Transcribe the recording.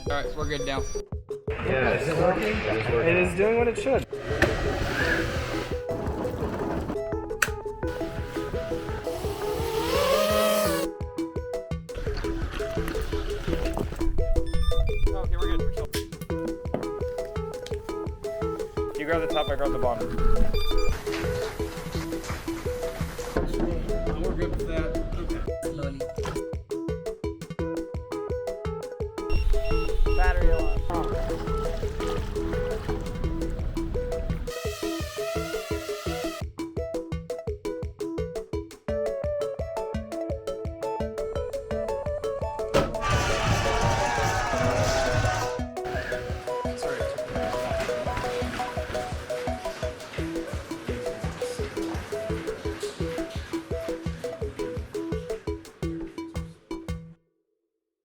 Alright, we're good now. Yeah, is it working? It is doing what it should. Okay, we're good. We're chill. You grab the top, I grab the bottom.